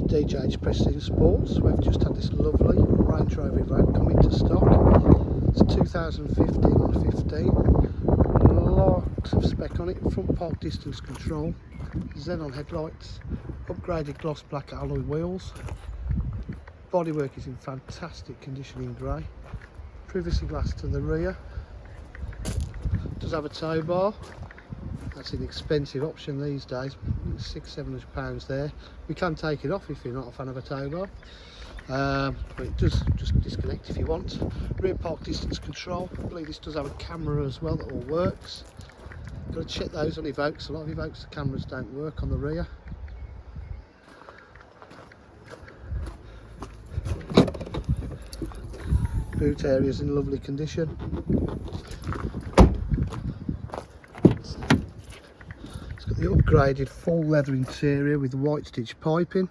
DJH Prestige Sports. We've just had this lovely Range Rover Evoque come into stock. It's 2015. Lots of spec on it. Front park distance control, xenon headlights, upgraded gloss black alloy wheels. Bodywork is in fantastic condition in grey. Privacy glass to the rear. Does have a tow bar. That's an expensive option these days, £600–700 there. We can take it off if you're not a fan of a tow bar, but it does just disconnect if you want. Rear park distance control. I believe this does have a camera as well that all works. Got to check those on Evoques. A lot of Evoques the cameras don't work on the rear. Boot area is in lovely condition. The upgraded full leather interior with white stitch piping.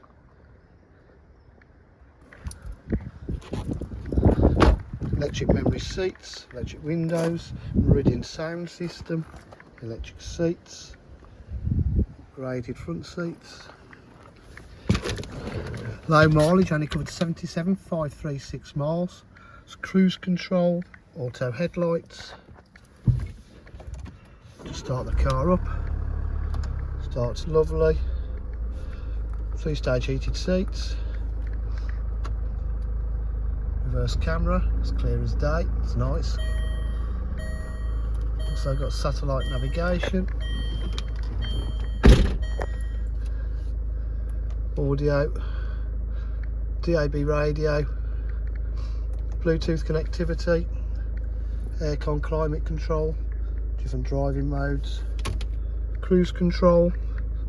Electric memory seats, electric windows, Meridian sound system, electric seats, upgraded front seats. Low mileage, only covered 77,536 miles. It's cruise control, auto headlights. Just start the car up. Starts lovely. 3-stage heated seats. Reverse camera, it's clear as day, it's nice. Also got satellite navigation. Audio, DAB radio, Bluetooth connectivity, aircon climate control, different driving modes, cruise control,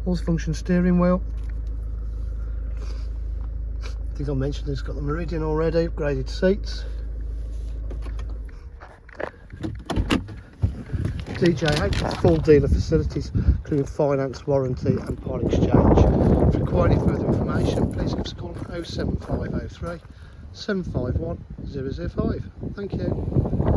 multi-function steering wheel. I think I mentioned it's got the Meridian already, upgraded seats. DJH full dealer facilities, including finance, warranty and part exchange. If you require any further information, please give us a call on 07503 751 005. Thank you.